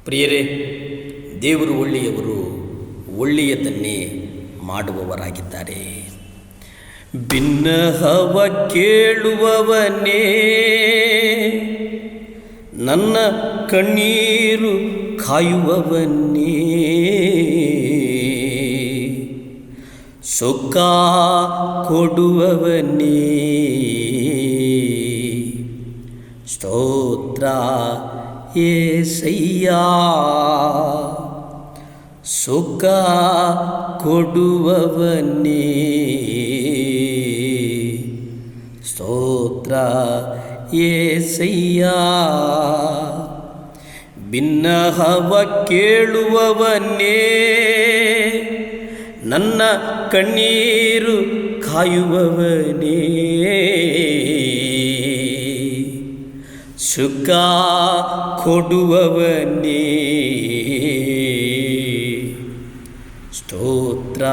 ಪ್ರಿಯರೇ, ದೇವರು ಒಳ್ಳೆಯವರು, ಒಳ್ಳೆಯದನ್ನೇ ಮಾಡುವವರಾಗಿದ್ದಾರೆ. ಬಿನ್ನಹವ ಕೇಳುವವನೇ, ನನ್ನ ಕಣ್ಣೀರು ಕಾಯುವವನೇ, ಸುಖ ಕೊಡುವವನೇ, ಸ್ತೋತ್ರ ಏಸಯ್ಯ, ಸುಖ ಕೊಡುವವನೇ, ಸ್ತೋತ್ರ ಏಸಯ್ಯ. ಬಿನ್ನಹವ ಕೇಳುವವನೇ, ನನ್ನ ಕಣ್ಣೀರು ಕಾಯುವವನೇ, ಸುಖ ಕೊಡುವವನೇ, ಸ್ತೋತ್ರ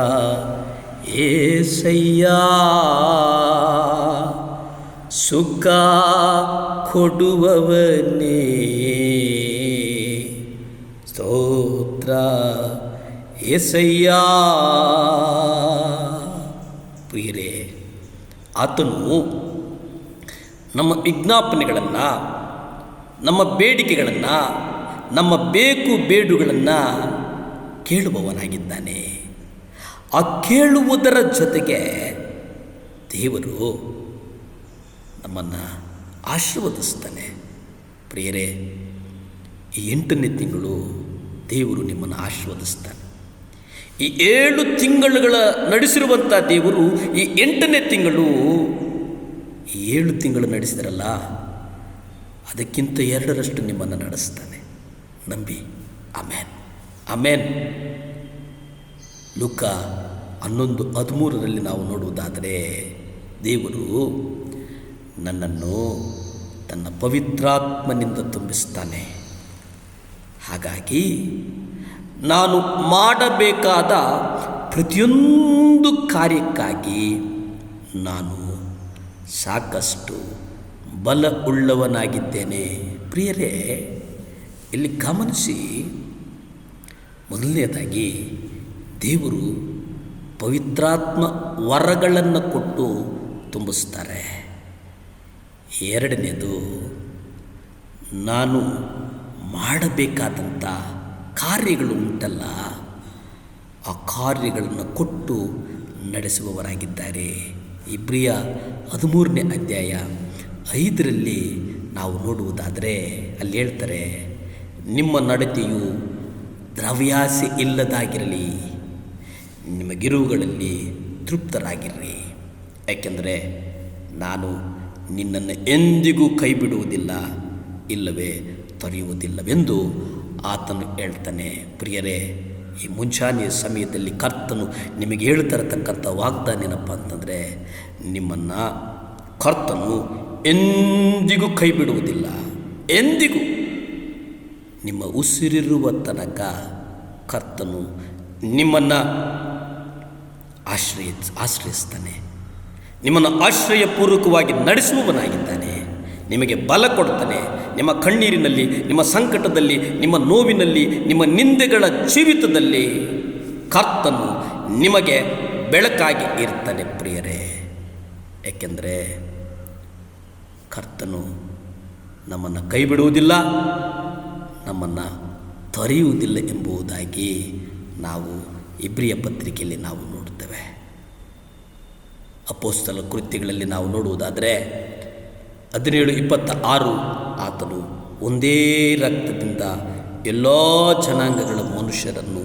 ಏಸಯ್ಯ, ಸುಖ ಕೊಡುವವನೇ, ಸ್ತೋತ್ರ ಏಸಯ್ಯ. ಪ್ರಿಯರೇ, ಆತನು ನಮ್ಮ ವಿಜ್ಞಾಪನೆಗಳನ್ನು, ನಮ್ಮ ಬೇಡಿಕೆಗಳನ್ನು, ನಮ್ಮ ಬೇಕು ಬೇಡುಗಳನ್ನು ಕೇಳುವವನಾಗಿದ್ದಾನೆ. ಆ ಕೇಳುವುದರ ಜೊತೆಗೆ ದೇವರು ನಮ್ಮನ್ನು ಆಶೀರ್ವದಿಸ್ತಾನೆ. ಪ್ರಿಯರೇ, ಈ 8ನೇ ತಿಂಗಳು ದೇವರು ನಿಮ್ಮನ್ನು ಆಶೀರ್ವದಿಸ್ತಾನೆ. ಈ 7 ತಿಂಗಳುಗಳ ನಡೆಸಿರುವಂಥ ದೇವರು ಈ 8ನೇ ತಿಂಗಳು, ಈ 7 ತಿಂಗಳು ನಡೆಸಿದರಲ್ಲ, ಅದಕ್ಕಿಂತ 2ರಷ್ಟು ನಿಮ್ಮನ್ನು ನಡೆಸ್ತಾನೆ. ನಂಬಿ. ಆಮೇನ್, ಆಮೇನ್. ಲೂಕ 11:13 ನಾವು ನೋಡುವುದಾದರೆ, ದೇವರು ನನ್ನನ್ನು ತನ್ನ ಪವಿತ್ರಾತ್ಮನಿಂದ ತುಂಬಿಸ್ತಾನೆ. ಹಾಗಾಗಿ ನಾನು ಮಾಡಬೇಕಾದ ಪ್ರತಿಯೊಂದು ಕಾರ್ಯಕ್ಕಾಗಿ ನಾನು ಸಾಕಷ್ಟು ಬಲ ಉಳ್ಳವನಾಗಿದ್ದೇನೆ. ಪ್ರಿಯರೇ, ಇಲ್ಲಿ ಗಮನಿಸಿ, ಮೊದಲನೇದಾಗಿ ದೇವರು ಪವಿತ್ರಾತ್ಮ ವರಗಳನ್ನು ಕೊಟ್ಟು ತುಂಬಿಸ್ತಾರೆ. 2ನೇದು, ನಾನು ಮಾಡಬೇಕಾದಂಥ ಕಾರ್ಯಗಳು ಉಂಟಲ್ಲ, ಆ ಕಾರ್ಯಗಳನ್ನು ಕೊಟ್ಟು ನಡೆಸುವವರಾಗಿದ್ದಾರೆ. ಇಬ್ರಿಯ 13ನೇ ಅಧ್ಯಾಯ 5ರಲ್ಲಿ ನಾವು ನೋಡುವುದಾದರೆ, ಅಲ್ಲಿ ಹೇಳ್ತಾರೆ, ನಿಮ್ಮ ನಡತೆಯು ದ್ರವ್ಯಾಸೆ ಇಲ್ಲದಾಗಿರಲಿ, ನಿಮಗಿರುವುಗಳಲ್ಲಿ ತೃಪ್ತರಾಗಿರ್ರಿ, ಯಾಕೆಂದರೆ ನಾನು ನಿನ್ನನ್ನು ಎಂದಿಗೂ ಕೈ ಬಿಡುವುದಿಲ್ಲ, ಇಲ್ಲವೇ ತೊರೆಯುವುದಿಲ್ಲವೆಂದು ಆತನು ಹೇಳ್ತಾನೆ. ಪ್ರಿಯರೇ, ಈ ಮುಂಚಾನೆಯ ಸಮಯದಲ್ಲಿ ಕರ್ತನು ನಿಮಗೆ ಹೇಳ್ತಿರತಕ್ಕಂಥ ವಾಗ್ದಾನ ಏನಪ್ಪ ಅಂತಂದರೆ, ನಿಮ್ಮನ್ನು ಕರ್ತನು ಎಂದಿಗೂ ಕೈ ಬಿಡುವುದಿಲ್ಲ, ಎಂದಿಗೂ. ನಿಮ್ಮ ಉಸಿರಿರುವ ತನಕ ಕರ್ತನು ನಿಮ್ಮನ್ನು ಆಶ್ರಯಿಸ್ತಾನೆ. ನಿಮ್ಮನ್ನು ಆಶ್ರಯಪೂರ್ವಕವಾಗಿ ನಡೆಸುವವನಾಗಿದ್ದಾನೆ. ನಿಮಗೆ ಬಲ ಕೊಡ್ತಾನೆ. ನಿಮ್ಮ ಕಣ್ಣೀರಿನಲ್ಲಿ, ನಿಮ್ಮ ಸಂಕಟದಲ್ಲಿ, ನಿಮ್ಮ ನೋವಿನಲ್ಲಿ, ನಿಮ್ಮ ನಿಂದೆಗಳ ಜೀವಿತದಲ್ಲಿ ಕರ್ತನು ನಿಮಗೆ ಬೆಳಕಾಗಿ ಇರ್ತಾನೆ. ಪ್ರಿಯರೇ, ಏಕೆಂದರೆ ಕರ್ತನು ನಮ್ಮನ್ನು ಕೈ ಬಿಡುವುದಿಲ್ಲ, ನಮ್ಮನ್ನು ತೊರೆಯುವುದಿಲ್ಲ ಎಂಬುದಾಗಿ ನಾವು ಇಬ್ರಿಯ ಪತ್ರಿಕೆಯಲ್ಲಿ ನಾವು ನೋಡ್ತೇವೆ. ಅಪೊಸ್ತಲ ಕೃತ್ಯಗಳಲ್ಲಿ ನಾವು ನೋಡುವುದಾದರೆ 17:26, ಆತನು ಒಂದೇ ರಕ್ತದಿಂದ ಎಲ್ಲ ಜನಾಂಗಗಳ ಮನುಷ್ಯರನ್ನು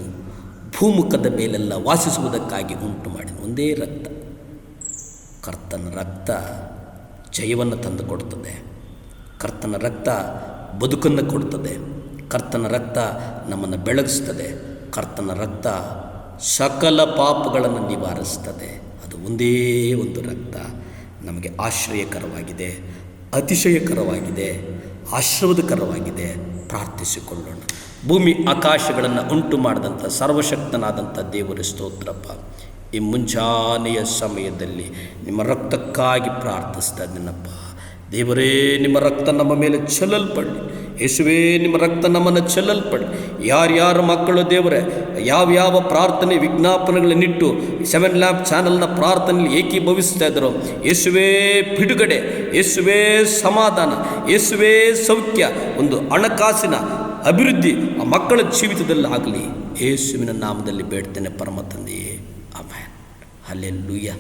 ಭೂಮುಖದ ಮೇಲೆಲ್ಲ ವಾಸಿಸುವುದಕ್ಕಾಗಿ ಉಂಟು ಮಾಡಿದ ಒಂದೇ ರಕ್ತ. ಕರ್ತನ ರಕ್ತ ಜಯವನ್ನು ತಂದು ಕೊಡುತ್ತದೆ. ಕರ್ತನ ರಕ್ತ ಬದುಕನ್ನು ಕೊಡುತ್ತದೆ. ಕರ್ತನ ರಕ್ತ ನಮ್ಮನ್ನು ಬೆಳಗಿಸ್ತದೆ. ಕರ್ತನ ರಕ್ತ ಸಕಲ ಪಾಪಗಳನ್ನು ನಿವಾರಿಸ್ತದೆ. ಅದು ಒಂದೇ ಒಂದು ರಕ್ತ ನಮಗೆ ಆಶ್ರಯಕರವಾಗಿದೆ, ಅತಿಶಯಕರವಾಗಿದೆ, ಆಶೀರ್ವಾದಕರವಾಗಿದೆ. ಪ್ರಾರ್ಥಿಸಿಕೊಳ್ಳೋಣ. ಭೂಮಿ ಆಕಾಶಗಳನ್ನು ಉಂಟು ಮಾಡಿದಂಥ ಸರ್ವಶಕ್ತನಾದಂಥ ದೇವರ ಸ್ತೋತ್ರಪ್ಪ. ಈ ಮುಂಜಾನೆಯ ಸಮಯದಲ್ಲಿ ನಿಮ್ಮ ರಕ್ತಕ್ಕಾಗಿ ಪ್ರಾರ್ಥಿಸ್ತಾ ಇದ್ದೀನಪ್ಪ. ದೇವರೇ, ನಿಮ್ಮ ರಕ್ತ ನಮ್ಮ ಮೇಲೆ ಚೆಲ್ಲಲ್ಪಡಲಿ. ಯೇಸುವೇ ನಿಮ್ಮ ರಕ್ತ ನಮ್ಮನ್ನು ಚೆಲ್ಲಲ್ಪಡಿ. ಯಾರ್ಯಾರ ಮಕ್ಕಳು ದೇವರೇ ಯಾವ್ಯಾವ ಪ್ರಾರ್ಥನೆ ವಿಜ್ಞಾಪನೆಗಳನ್ನಿಟ್ಟು 7 ಲ್ಯಾಂಪ್ ಚಾನಲ್ನ ಪ್ರಾರ್ಥನೆಯಲ್ಲಿ ಏಕೀಭವಿಸ್ತಾ ಇದ್ದರು, ಯೇಸುವೇ ಬಿಡುಗಡೆ, ಯೇಸುವೇ ಸಮಾಧಾನ, ಯೇಸುವೇ ಸೌಖ್ಯ, ಒಂದು ಹಣಕಾಸಿನ ಅಭಿವೃದ್ಧಿ ಆ ಮಕ್ಕಳ ಜೀವಿತದಲ್ಲಿ ಆಗಲಿ. ಯೇಸುವಿನ ನಾಮದಲ್ಲಿ ಬೇಡ್ತೇನೆ ಪರಮ ತಂದೆಯೇ, ಆಮೆನ್. ಹಲ್ಲೆಲೂಯಾ.